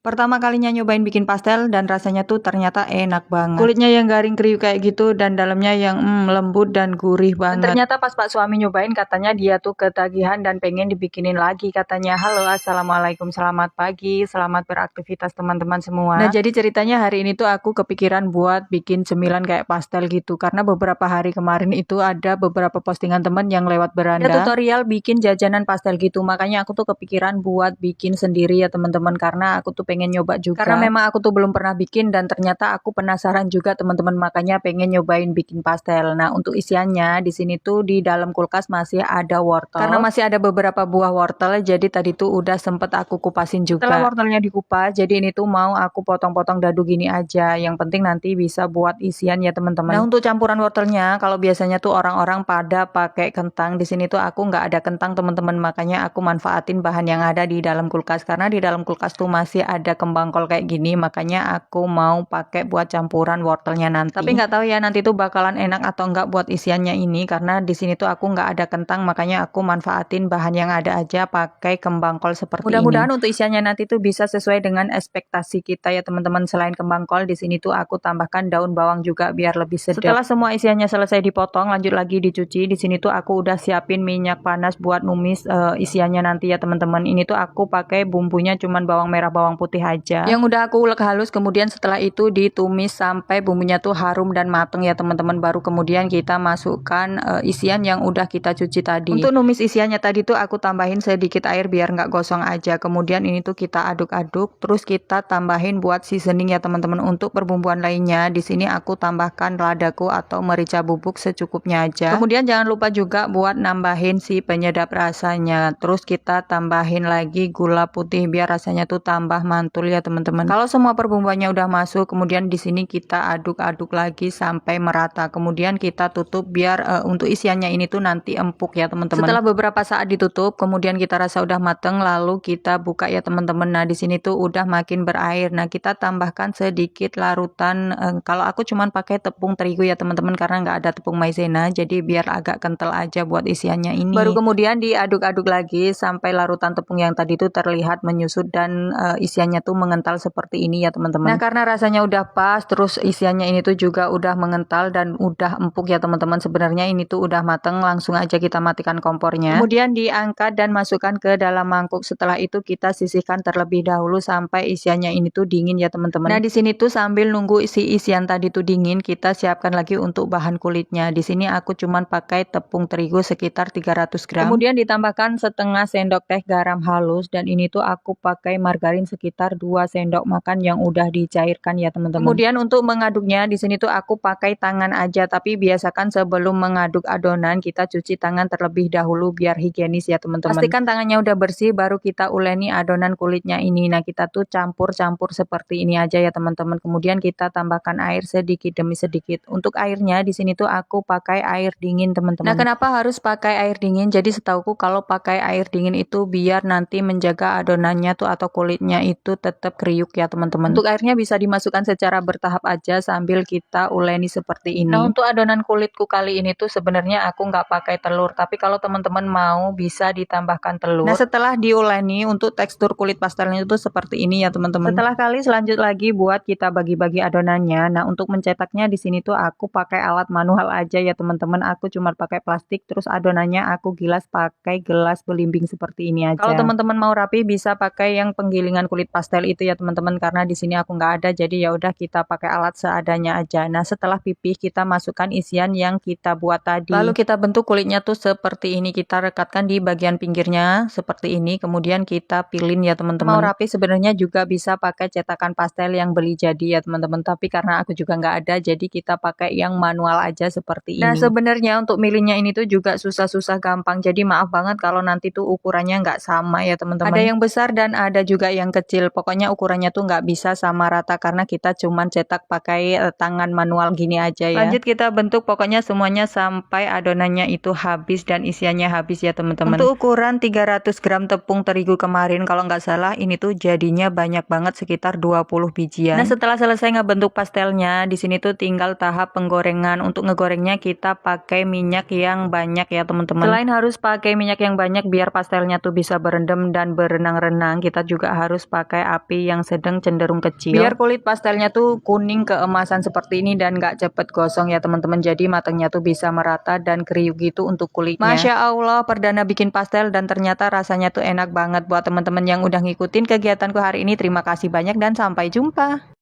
Pertama kalinya nyobain bikin pastel dan rasanya tuh ternyata enak banget. Kulitnya yang garing kriuk kayak gitu dan dalamnya yang lembut dan gurih banget. Dan ternyata pas Pak suami nyobain katanya dia tuh ketagihan dan pengen dibikinin lagi katanya. Halo, assalamualaikum, selamat pagi, selamat beraktivitas teman-teman semua. Nah jadi ceritanya hari ini tuh aku kepikiran buat bikin cemilan kayak pastel gitu karena beberapa hari kemarin itu ada beberapa postingan temen yang lewat beranda. Ada tutorial bikin jajanan pastel gitu, makanya aku tuh kepikiran buat bikin sendiri ya teman-teman karena aku tuh pengen nyoba juga. Karena memang aku tuh belum pernah bikin dan ternyata aku penasaran juga teman-teman, makanya pengen nyobain bikin pastel. Nah, untuk isiannya di sini tuh di dalam kulkas masih ada wortel. Karena masih ada beberapa buah wortel, jadi tadi tuh udah sempet aku kupasin juga. Setelah wortelnya dikupas, jadi ini tuh mau aku potong-potong dadu gini aja. Yang penting nanti bisa buat isian ya teman-teman. Nah, untuk campuran wortelnya, kalau biasanya tuh orang-orang pada pakai kentang, di sini tuh aku nggak ada kentang teman-teman, makanya aku manfaatin bahan yang ada di dalam kulkas. Karena di dalam kulkas tuh masih ada kembang kol kayak gini, makanya aku mau pakai buat campuran wortelnya nanti. Tapi nggak tahu ya nanti tuh bakalan enak atau enggak buat isiannya ini, karena di sini tuh aku nggak ada kentang, makanya aku manfaatin bahan yang ada aja pakai kembang kol seperti ini. Mudah-mudahan untuk isiannya nanti tuh bisa sesuai dengan ekspektasi kita ya teman-teman. Selain kembang kol, di sini tuh aku tambahkan daun bawang juga biar lebih sedap. Setelah semua isiannya selesai dipotong, lanjut lagi dicuci. Di sini tuh aku udah siapin minyak panas buat numis isiannya nanti ya teman-teman. Ini tuh aku pakai bumbunya cuman bawang merah, bawang putih aja yang udah aku ulek halus. Kemudian setelah itu ditumis sampai bumbunya tuh harum dan mateng ya teman-teman, baru kemudian kita masukkan isian yang udah kita cuci tadi. Untuk numis isiannya tadi tuh aku tambahin sedikit air biar nggak gosong aja. Kemudian ini tuh kita aduk-aduk, terus kita tambahin buat seasoning ya teman-teman. Untuk perbumbuan lainnya di sini aku tambahkan ladaku atau merica bubuk secukupnya aja. Kemudian jangan lupa juga buat nambahin si penyedap rasanya. Terus kita tambahin lagi gula putih biar rasanya tuh tambah mantul ya teman-teman. Kalau semua perbumbuannya udah masuk, kemudian di sini kita aduk-aduk lagi sampai merata. Kemudian kita tutup biar untuk isiannya ini tuh nanti empuk ya teman-teman. Setelah beberapa saat ditutup, kemudian kita rasa udah mateng, lalu kita buka ya teman-teman. Nah di sini tuh udah makin berair. Nah kita tambahkan sedikit larutan. Kalau aku cuman pakai tepung terigu ya teman-teman karena nggak ada tepung maizena, jadi biar agak kental aja buat isiannya ini. Baru kemudian diaduk-aduk lagi sampai larutan tepung yang tadi tuh terlihat menyusut dan isiannya tuh mengental seperti ini ya teman-teman. Nah karena rasanya udah pas, terus isiannya ini tuh juga udah mengental dan udah empuk ya teman-teman. Sebenarnya ini tuh udah mateng, langsung aja kita matikan kompornya. Kemudian diangkat dan masukkan ke dalam mangkuk. Setelah itu kita sisihkan terlebih dahulu sampai isiannya ini tuh dingin ya teman-teman. Nah di sini tuh sambil nunggu isi isian tadi tuh dingin, kita siapkan lagi untuk bahan kulitnya. Di sini aku cuman pakai tepung terigu sekitar 300 gram. Kemudian ditambahkan setengah sendok teh garam halus dan ini tuh aku pakai margarin sekitar 2 sendok makan yang udah dicairkan ya teman-teman. Kemudian untuk mengaduknya di sini tuh aku pakai tangan aja, tapi biasakan sebelum mengaduk adonan kita cuci tangan terlebih dahulu biar higienis ya teman-teman. Pastikan tangannya udah bersih baru kita uleni adonan kulitnya ini. Nah kita tuh campur-campur seperti ini aja ya teman-teman. Kemudian kita tambahkan air sedikit demi sedikit. Untuk airnya di sini tuh aku pakai air dingin teman-teman. Nah kenapa harus pakai air dingin? Jadi setauku kalau pakai air dingin itu biar nanti menjaga adonannya tuh atau kulitnya itu tetap kriuk ya teman-teman. Untuk airnya bisa dimasukkan secara bertahap aja sambil kita uleni seperti ini. Nah untuk adonan kulitku kali ini tuh sebenarnya aku nggak pakai telur, tapi kalau teman-teman mau bisa ditambahkan telur. Nah setelah diuleni untuk tekstur kulit pastelnya itu seperti ini ya teman-teman. Setelah kali selanjut lagi buat kita bagi-bagi adonannya. Nah untuk mencetaknya di sini tuh aku pakai alat manual aja ya teman-teman. Aku cuma pakai plastik, terus adonannya aku gilas pakai gelas belimbing seperti ini aja. Kalau teman-teman mau rapi bisa pakai yang penggilingan kulit pastel itu ya teman-teman, karena di sini aku nggak ada, jadi ya udah kita pakai alat seadanya aja. Nah setelah pipih kita masukkan isian yang kita buat tadi, lalu kita bentuk kulitnya tuh seperti ini, kita rekatkan di bagian pinggirnya seperti ini, kemudian kita pilin ya teman-teman. Mau rapi sebenarnya juga bisa pakai cetakan pastel yang beli jadi ya teman-teman, tapi karena aku juga nggak ada jadi kita pakai yang manual aja seperti ini. Nah sebenarnya untuk milihnya ini tuh juga susah-susah gampang, jadi maaf banget kalau nanti tuh ukurannya nggak sama ya teman-teman. Ada yang besar dan ada juga yang kecil, pokoknya ukurannya tuh nggak bisa sama rata karena kita cuman cetak pakai tangan manual gini aja ya. Lanjut kita bentuk pokoknya semuanya sampai adonannya itu habis dan isiannya habis ya teman-teman. Untuk ukuran 300 gram tepung terigu kemarin kalau nggak salah ini tuh jadinya banyak banget, sekitar 20 bijian. Nah setelah selesai ngebentuk pastelnya di sini tuh tinggal tahap penggorengan. Untuk ngegorengnya kita pakai minyak yang banyak ya teman-teman. Selain harus pakai minyak yang banyak biar pastelnya tuh bisa berendam dan berenang-renang, kita juga harus pakai pakai api yang sedang cenderung kecil. Biar kulit pastelnya tuh kuning keemasan seperti ini dan gak cepet gosong ya teman-teman. Jadi matangnya tuh bisa merata dan kriuk gitu untuk kulitnya. Masya Allah, perdana bikin pastel dan ternyata rasanya tuh enak banget. Buat teman-teman yang udah ngikutin kegiatanku hari ini, terima kasih banyak dan sampai jumpa.